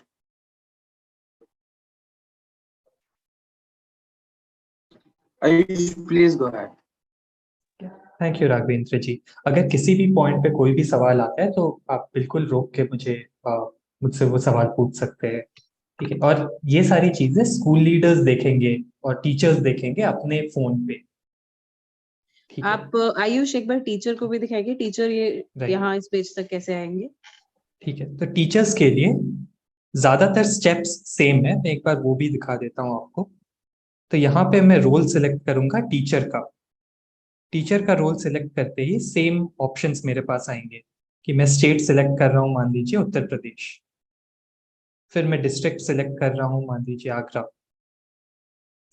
Ayush please go ahead. Thank you Raghavendra ji. अगर किसी भी पॉइंट पे कोई भी सवाल आता है तो आप बिल्कुल रोक के मुझसे वो सवाल पूछ सकते हैं। ठीक है, और ये सारी चीजें स्कूल लीडर्स देखेंगे और टीचर्स देखेंगे अपने फोन पे। ठीक है, आप आयुष एक बार टीचर को भी दिखाएंगे, टीचर ये राइट। यहाँ इस पेज तक कैसे आएंगे? ठीक है, तो टीचर्स के लिए ज्यादातर स्टेप्स सेम है, मैं एक बार वो भी दिखा देता हूँ आपको। तो यहाँ पे मैं रोल सिलेक्ट करूंगा टीचर का। टीचर का रोल सिलेक्ट करते ही सेम ऑप्शंस मेरे पास आएंगे कि मैं स्टेट सिलेक्ट कर रहा हूँ, मान लीजिए उत्तर प्रदेश। फिर मैं डिस्ट्रिक्ट सिलेक्ट कर रहा हूँ, मान लीजिए आगरा।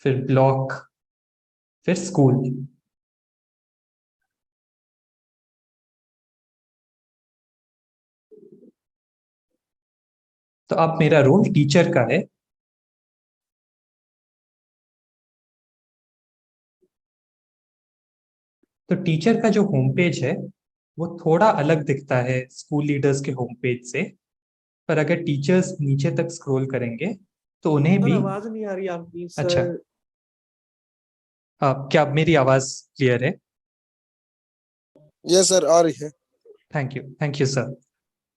फिर ब्लॉक, फिर स्कूल। तो अब मेरा रोल टीचर का है। तो टीचर का जो होम पेज है वो थोड़ा अलग दिखता है स्कूल लीडर्स के होम पेज से। पर अगर टीचर्स नीचे तक स्क्रॉल करेंगे तो उन्हें भी आवाज नहीं आ रही आपकी सर। अच्छा, क्या मेरी आवाज क्लियर है? यस सर, आ रही है। Thank you sir.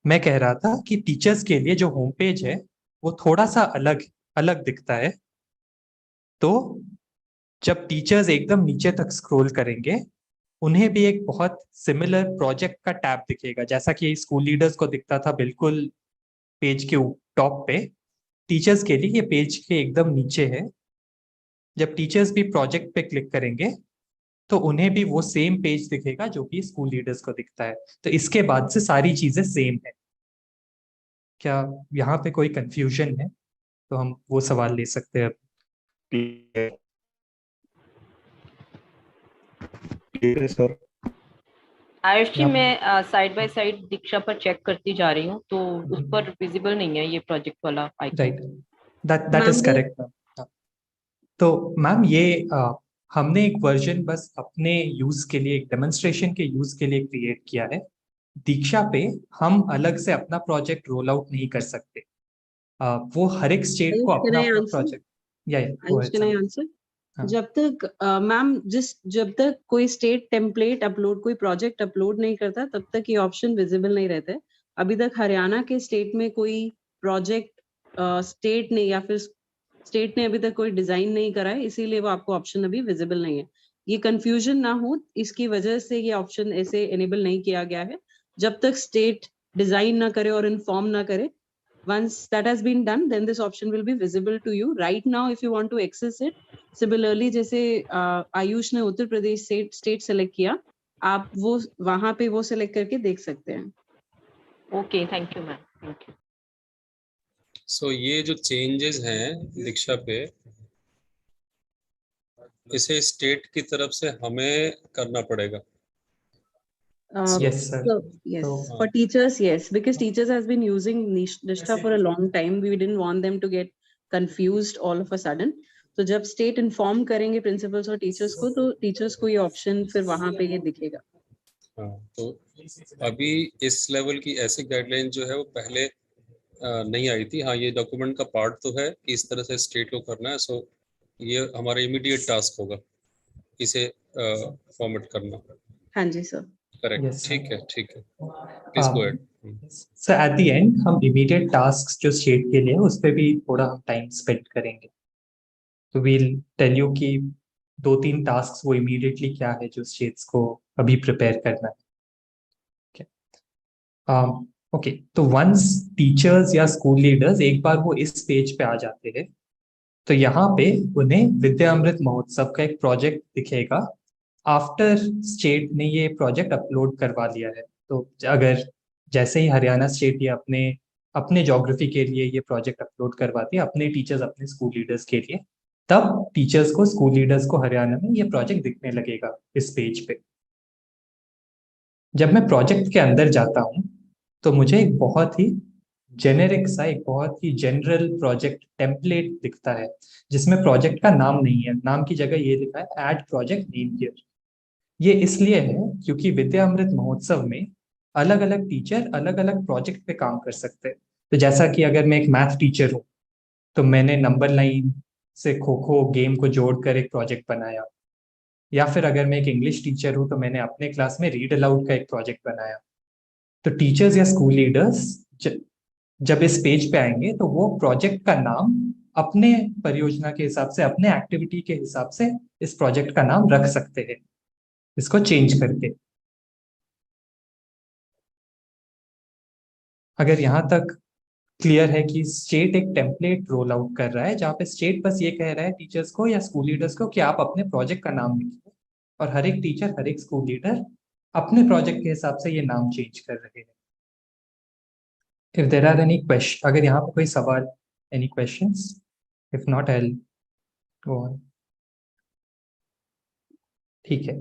मैं कह रहा था कि टीचर्स के लिए जो होम पेज है वो थोड़ा सा अलग अलग दिखता है। तो जब टीचर्स एकदम नीचे तक स्क्रॉल करेंगे उन्हें भी एक बहुत सिमिलर प्रोजेक्ट का टैब दिखेगा, जैसा कि स्कूल लीडर्स को दिखता था बिल्कुल पेज के टॉप पे। टीचर्स के लिए ये पेज के एकदम नीचे है। जब टीचर्स भी प्रोजेक्ट पे क्लिक करेंगे तो उन्हें भी वो सेम पेज दिखेगा जो कि स्कूल लीडर्स को दिखता है। तो इसके बाद से सारी चीजें सेम है। क्या यहाँ पे कोई कंफ्यूजन है तो हम वो सवाल ले सकते हैं। क्लियर है सर। आयुष जी, आप- मैं साइड बाय साइड दीक्षा पर चेक करती जा रही हूँ तो उस पर विजिबल नहीं है ये प्रोजेक्ट वाला icon. Right, that ma'am is वो करेक्ट मैम। तो मैम ये हमने एक वर्जन बस अपने यूज के लिए, एक डेमोन्स्ट्रेशन के यूज के लिए क्रिएट किया है। दीक्षा पे हम अलग से अपना प्रोजेक्ट रोल आउट नहीं कर सकते। वो हर एक स्टेट को आयुष कैन अपना आई अपना आंसर? प्रोजेक्ट या आयुष कैन आई आंसर? हाँ। जब तक मैम जब तक कोई स्टेट टेम्पलेट अपलोड, कोई प्रोजेक्ट अपलोड नहीं करता तब तक ये ऑप्शन विजिबल नहीं रहता है। अभी तक हरियाणा के स्टेट में कोई प्रोजेक्ट स्टेट ने या फिर स्टेट ने अभी तक कोई डिजाइन नहीं करा है, इसीलिए वो आपको ऑप्शन अभी विजिबल नहीं है। ये कंफ्यूजन ना हो इसकी वजह से ये ऑप्शन ऐसे इनेबल नहीं किया गया है। जब तक स्टेट डिजाइन ना करे और इन्फॉर्म ना करे, once that has been done then this option will be visible to you. Right now if you want to access it, similarly जैसे आयुष ने उत्तर प्रदेश से स्टेट सेलेक्ट किया, आप वो वहां पे वो सेलेक्ट करके देख सकते हैं। Okay, thank you ma'am, thank you. So ये जो चेंजेस हैं दीक्षा पे, इसे स्टेट की तरफ से हमें करना पड़ेगा। Yes, sir. So, yes, So- for teachers, yes, because teachers has been using Nishtha for a long time. We didn't want them to get confused all of a sudden. तो जब स्टेट इन्फॉर्म करेंगे principles और teachers को, तो teachers को ये option फिर वहां पे ये दिखेगा। हाँ, तो अभी इस लेवल की ऐसी गाइडलाइन जो है वो पहले नहीं आई थी। हाँ, ये डॉक्यूमेंट का पार्ट तो है कि इस तरह से स्टेट को करना है, सो ये हमारा इमीडिएट टास्क होगा इसे फॉर्मेट करना। हाँ जी सर। Correct, Yes, sir. ठीक है, please go ahead. Sir at the end हम इमीडिएट टास्क जो स्टेट के लिए उस पर भी थोड़ा हम टाइम स्पेंड करेंगे, तो वील टेल यू कि 2-3 टास्क वो इमीडिएटली क्या है जो स्टेट्स को अभी प्रिपेयर करना है। ओके, तो वंस टीचर्स या स्कूल लीडर्स एक बार वो इस पेज पे आ जाते हैं, तो यहाँ पे उन्हें विद्या अमृत महोत्सव का एक प्रोजेक्ट दिखेगा आफ्टर स्टेट ने ये प्रोजेक्ट अपलोड करवा लिया है। तो अगर जैसे ही हरियाणा स्टेट ये अपने अपने ज्योग्राफी के लिए ये प्रोजेक्ट अपलोड करवाती है अपने टीचर्स अपने स्कूल लीडर्स के लिए, तब टीचर्स को स्कूल लीडर्स को हरियाणा में ये प्रोजेक्ट दिखने लगेगा इस पेज पे। जब मैं प्रोजेक्ट के अंदर जाता हूँ तो मुझे एक बहुत ही जेनेरिक सा, एक बहुत ही जनरल प्रोजेक्ट टेम्पलेट दिखता है जिसमें प्रोजेक्ट का नाम नहीं है। नाम की जगह ये लिखा है ऐड प्रोजेक्ट नेम हियर। ये इसलिए है क्योंकि विद्या अमृत महोत्सव में अलग अलग टीचर अलग अलग प्रोजेक्ट पे काम कर सकते हैं। तो जैसा कि अगर मैं एक मैथ टीचर हूँ तो मैंने नंबर लाइन से खो खो गेम को जोड़कर एक प्रोजेक्ट बनाया, या फिर अगर मैं एक इंग्लिश टीचर हूँ तो मैंने अपने क्लास में रीड अलाउड का एक प्रोजेक्ट बनाया। तो टीचर्स या स्कूल लीडर्स जब इस पेज पे आएंगे तो वो प्रोजेक्ट का नाम अपने परियोजना के हिसाब से, अपने एक्टिविटी के हिसाब से इस प्रोजेक्ट का नाम रख सकते हैं, इसको चेंज करके। अगर यहाँ तक क्लियर है कि स्टेट एक टेम्पलेट रोल आउट कर रहा है जहाँ पे स्टेट बस ये कह रहा है टीचर्स को या स्कूल लीडर्स को कि आप अपने प्रोजेक्ट का नाम लिखिए, और हर एक टीचर हर एक स्कूल लीडर अपने प्रोजेक्ट के हिसाब से ये नाम चेंज कर रहे हैं। If there are any question, अगर यहाँ पे कोई सवाल, any questions? If not I will go on. ठीक है,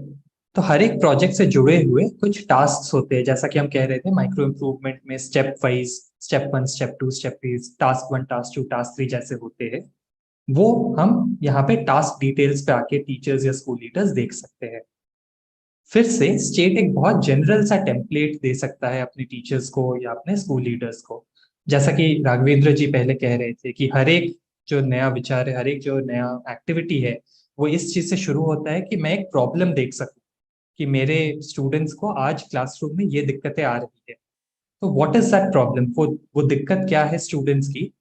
तो हर एक प्रोजेक्ट से जुड़े हुए कुछ टास्क होते हैं, जैसा कि हम कह रहे थे माइक्रो इम्प्रूवमेंट में step wise, step 1 step 2 step 3, task 1 task 2 task 3 जैसे होते हैं, वो हम यहाँ पे टास्क डिटेल्स पे आके टीचर्स या स्कूल लीडर्स देख सकते हैं। फिर से स्टेट एक बहुत जनरल सा टेम्पलेट दे सकता है अपने टीचर्स को या अपने स्कूल लीडर्स को, जैसा कि राघवेंद्र जी पहले कह रहे थे कि हर एक जो नया विचार है, हर एक जो नया एक्टिविटी है, वो इस चीज से शुरू होता है कि मैं एक प्रॉब्लम देख सकूं कि मेरे स्टूडेंट्स को आज क्लासरूम में ये दिक्कतें आ रही है। तो व्हाट इज दैट प्रॉब्लम, वो दिक्कत क्या है स्टूडेंट्स की,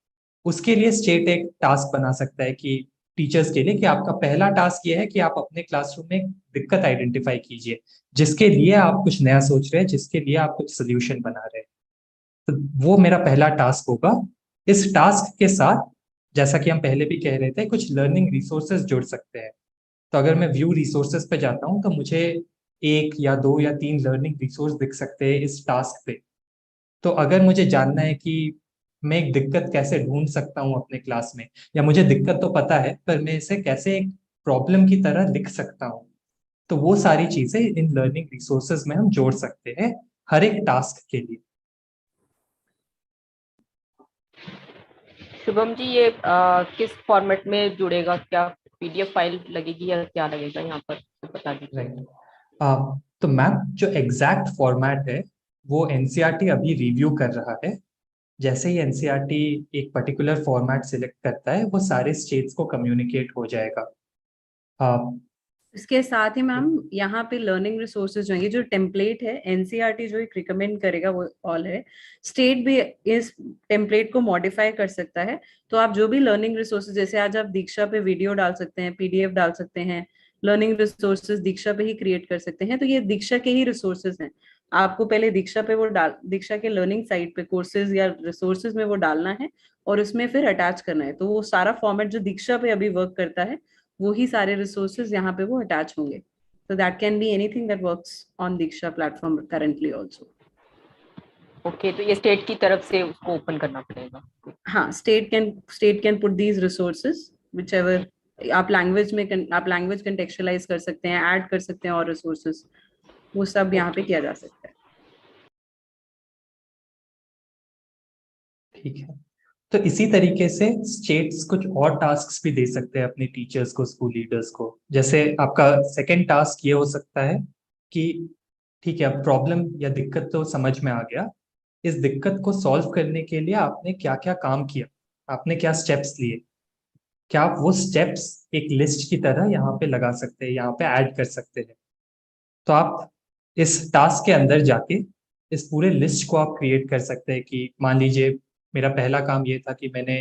उसके लिए स्टेट एक टास्क बना सकता है कि टीचर्स के लिए कि आपका पहला टास्क ये है कि आप अपने क्लासरूम में एक दिक्कत आइडेंटिफाई कीजिए जिसके लिए आप कुछ नया सोच रहे हैं, जिसके लिए आप कुछ सोल्यूशन बना रहे हैं। तो वो मेरा पहला टास्क होगा। इस टास्क के साथ, जैसा कि हम पहले भी कह रहे थे, कुछ लर्निंग रिसोर्सेज जुड़ सकते हैं। तो अगर मैं व्यू रिसोर्सेज पे जाता हूँ तो मुझे 1 या 2 या 3 लर्निंग रिसोर्स दिख सकते हैं इस टास्क पे। तो अगर मुझे जानना है कि मैं एक दिक्कत कैसे ढूंढ सकता हूँ अपने क्लास में, या मुझे दिक्कत तो पता है पर मैं इसे कैसे एक प्रॉब्लम की तरह लिख सकता हूँ, तो वो सारी चीजें इन लर्निंग रिसोर्सेज में हम जोड़ सकते हैं हर एक टास्क के लिए। शुभम जी, ये किस फॉर्मेट में जुड़ेगा? क्या पीडीएफ फाइल लगेगी या क्या लगेगा यहाँ पर, बता दीजिए। राइट, तो मैम जो एग्जैक्ट फॉर्मेट है वो एनसीईआरटी अभी रिव्यू कर रहा है। जैसे ही एनसीईआरटी एक पर्टिकुलर फॉर्मेट सिलेक्ट करता है वो सारे स्टेट्स को कम्युनिकेट हो जाएगा। इसके साथ ही मैम यहाँ पे लर्निंग रिसोर्सेज जो है, ये जो टेम्पलेट है एनसीईआरटी जो एक रिकमेंड करेगा वो ऑल है, स्टेट भी इस टेम्पलेट को मॉडिफाई कर सकता है। तो आप जो भी लर्निंग रिसोर्सेज, जैसे आज आप दीक्षा पे वीडियो डाल सकते हैं, पीडीएफ डाल सकते हैं, लर्निंग रिसोर्सेज दीक्षा पे ही क्रिएट कर सकते हैं। तो ये दीक्षा के ही रिसोर्सेज हैं। आपको पहले दीक्षा पे वो दीक्षा के लर्निंग साइट पे कोर्सेज या रिसोर्सेज में वो डालना है और उसमें फिर अटैच करना है। तो वो सारा फॉर्मेट जो दीक्षा पे अभी वर्क करता है वो ही सारे रिसोर्सेज यहाँ पे वो अटैच होंगे। So that can be anything that works on Diksha platform currently also. Okay, तो ये स्टेट की तरफ से उसको ओपन करना पड़ेगा। हाँ, state can put these resources whichever आप लैंग्वेज कंटेक्चुअलाइज कर सकते हैं, ऐड कर सकते हैं और रिसोर्सेज, वो सब यहाँ पे किया जा सकता है। ठीक है, तो इसी तरीके से स्टेट्स कुछ और टास्क्स भी दे सकते हैं अपने टीचर्स को, स्कूल लीडर्स को। जैसे आपका सेकंड टास्क ये हो सकता है कि ठीक है, अब प्रॉब्लम या दिक्कत तो समझ में आ गया, इस दिक्कत को सॉल्व करने के लिए आपने क्या क्या काम किया, आपने क्या स्टेप्स लिए, क्या आप वो स्टेप्स एक लिस्ट की तरह यहाँ पे लगा सकते हैं, यहाँ पे ऐड कर सकते हैं। तो आप इस टास्क के अंदर जाके इस पूरे लिस्ट को आप क्रिएट कर सकते हैं कि मान लीजिए मेरा पहला काम ये था कि मैंने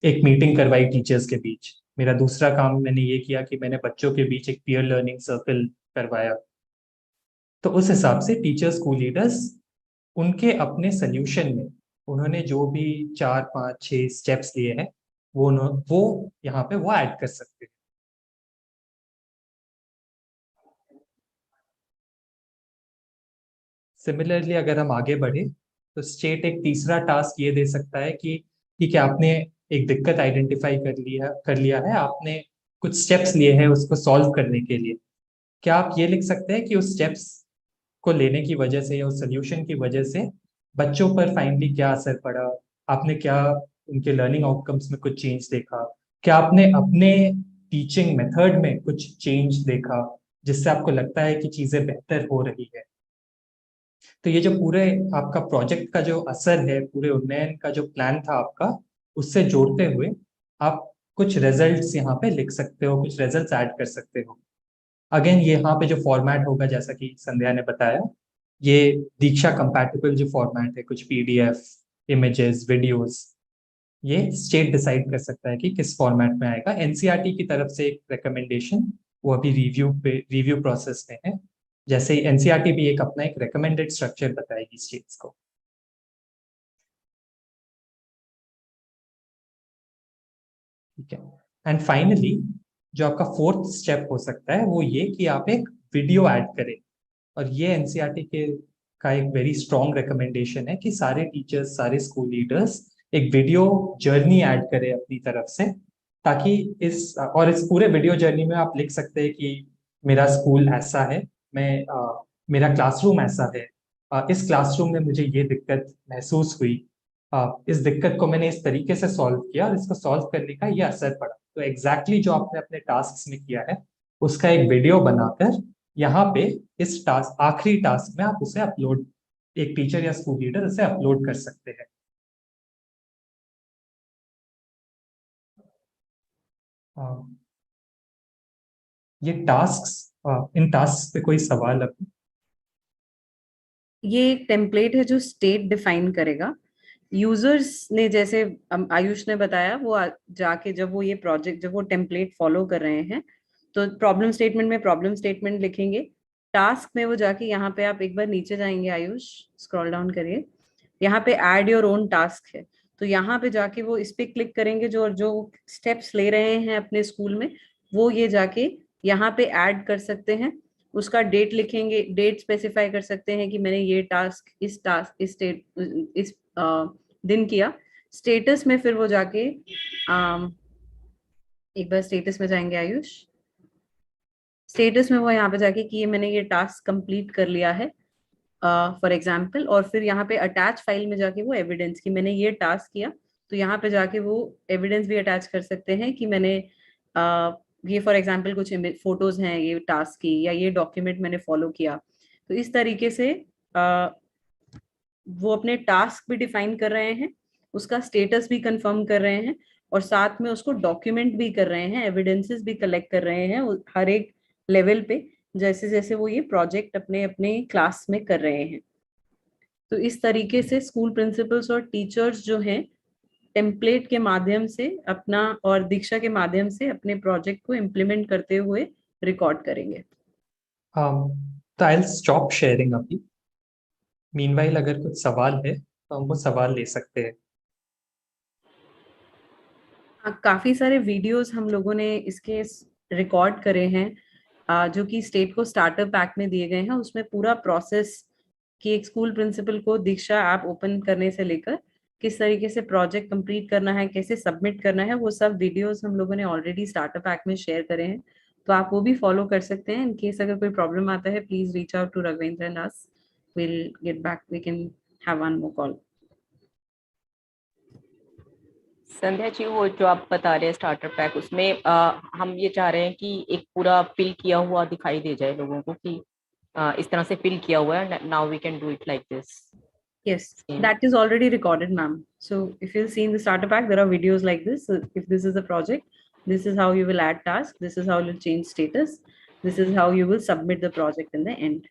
एक मीटिंग करवाई टीचर्स के बीच, मेरा दूसरा काम मैंने ये किया कि मैंने बच्चों के बीच एक पीयर लर्निंग सर्कल करवाया। तो उस हिसाब से टीचर, स्कूल लीडर्स उनके अपने सोल्यूशन में उन्होंने जो भी 4 5 6 स्टेप्स लिए हैं वो यहाँ पे वो ऐड कर सकते हैं। सिमिलरली अगर हम आगे बढ़े तो स्टेट एक तीसरा टास्क ये दे सकता है कि ठीक है, आपने एक दिक्कत आइडेंटिफाई कर लिया है, आपने कुछ स्टेप्स लिए हैं उसको सॉल्व करने के लिए। क्या आप ये लिख सकते हैं कि उस स्टेप्स को लेने की वजह से या उस सोल्यूशन की वजह से बच्चों पर फाइनली क्या असर पड़ा, आपने क्या उनके लर्निंग आउटकम्स में कुछ चेंज देखा, क्या आपने अपने टीचिंग मेथड में कुछ चेंज देखा जिससे आपको लगता है कि चीजें बेहतर हो रही है। तो ये जो पूरे आपका प्रोजेक्ट का जो असर है, पूरे उन्नयन का जो प्लान था आपका, उससे जोड़ते हुए आप कुछ रिजल्ट्स यहाँ पे लिख सकते हो, कुछ रिजल्ट्स ऐड कर सकते हो। अगेन यहाँ पे जो फॉर्मेट होगा जैसा कि संध्या ने बताया, ये दीक्षा कंपैटिबल जो फॉर्मेट है, कुछ पीडीएफ, इमेजेस, वीडियोस, ये स्टेट डिसाइड कर सकता है कि किस फॉर्मेट में आएगा। एनसीईआरटी की तरफ से एक रिकमेंडेशन वो अभी रिव्यू प्रोसेस में है। जैसे एनसीईआरटी भी एक अपना एक रिकमेंडेड स्ट्रक्चर बताएगी स्टेट्स को। ठीक है, एंड फाइनली जो आपका फोर्थ स्टेप हो सकता है वो ये कि आप एक वीडियो ऐड करें। और ये एनसीईआरटी के का एक वेरी स्ट्रॉन्ग रिकमेंडेशन है कि सारे टीचर्स, सारे स्कूल लीडर्स एक वीडियो जर्नी ऐड करें अपनी तरफ से, ताकि इस पूरे वीडियो जर्नी में आप लिख सकते हैं कि मेरा स्कूल ऐसा है, मेरा क्लासरूम ऐसा है, इस क्लासरूम में मुझे ये दिक्कत महसूस हुई, इस दिक्कत को मैंने इस तरीके से सॉल्व किया और इसको सॉल्व करने का ये असर पड़ा। तो एग्जैक्टली जो आपने अपने टास्क में किया है उसका एक वीडियो बनाकर यहाँ पे इस टास्क, आखिरी टास्क में आप उसे अपलोड, एक टीचर या स्कूल लीडर उसे अपलोड कर सकते हैं। ये टास्क, इन टास्क पे कोई सवाल अभी? ये एक टेम्पलेट है जो स्टेट डिफाइन करेगा। यूजर्स ने, जैसे आयुष ने बताया, वो जाके जब वो ये प्रोजेक्ट, जब वो टेम्पलेट फॉलो कर रहे हैं तो प्रॉब्लम स्टेटमेंट में प्रॉब्लम स्टेटमेंट लिखेंगे। टास्क में वो जाके, यहाँ पे आप एक बार नीचे जाएंगे आयुष, स्क्रॉल डाउन करिए, यहाँ पे ऐड योर ओन टास्क है। तो यहाँ पे जाके वो इस पे क्लिक करेंगे, जो जो स्टेप्स ले रहे हैं अपने स्कूल में वो ये जाके यहाँ पे ऐड कर सकते हैं। उसका डेट लिखेंगे, डेट स्पेसिफाई कर सकते हैं कि मैंने ये टास्क इस दिन किया। स्टेटस में फिर वो जाके एक बार स्टेटस में जाएंगे आयुष, स्टेटस में वो यहाँ पे जाके कि ये मैंने ये टास्क कंप्लीट कर लिया है फॉर एग्जाम्पल, और फिर यहाँ पे अटैच फाइल में जाके वो एविडेंस कि मैंने ये टास्क किया, तो यहाँ पे जाके वो एविडेंस भी अटैच कर सकते हैं कि मैंने ये फॉर एग्जाम्पल कुछ फोटोज हैं ये टास्क की, या ये डॉक्यूमेंट मैंने फॉलो किया। तो इस तरीके से वो अपने टास्क भी डिफाइन कर रहे हैं, उसका स्टेटस भी कंफर्म कर रहे हैं, और साथ में उसको डॉक्यूमेंट भी कर रहे हैं, एविडेंसेस भी कलेक्ट कर रहे हैं हर एक लेवल पे, जैसे जैसे वो ये प्रोजेक्ट अपने अपने क्लास में कर रहे हैं। तो इस तरीके से स्कूल प्रिंसिपल्स और टीचर्स जो हैं टेम्पलेट के माध्यम से अपना, और दीक्षा के माध्यम से अपने प्रोजेक्ट को इम्प्लीमेंट करते हुए रिकॉर्ड करेंगे। तो आई विल स्टॉप शेयरिंग अभी। मीनवाइल अगर कुछ सवाल है तो हम वो सवाल ले सकते हैं। काफी सारे वीडियोस हम लोगों ने इसके रिकॉर्ड करे हैं जो कि स्टेट को स्टार्टर पैक में दिए गए हैं। उसमें पूरा प्रोसेस कि एक स्कूल प्रिंसिपल को दीक्षा ऐप ओपन करने से लेकर किस तरीके से प्रोजेक्ट कंप्लीट करना है, कैसे सबमिट करना है, वो सब वीडियोस हम लोगों ने ऑलरेडी स्टार्टर पैक में शेयर करे हैं, तो आप वो भी फॉलो कर सकते हैं। इन केस अगर कोई प्रॉब्लम आता है, please reach out to Raghavendra and us, will get back, we can have one more call. Sandhya ji, वो जो आप बता रहे हैं स्टार्टर पैक, उसमें हम ये चाह रहे हैं कि एक पूरा फिल किया हुआ दिखाई दे जाए लोगों को कि इस तरह से फिल किया हुआ है, now we can do it like this. Yes, that is already recorded, ma'am. So if you'll see in the starter pack, there are videos like this. So if this is a project, this is how you will add tasks. This is how you'll change status. This is how you will submit the project in the end.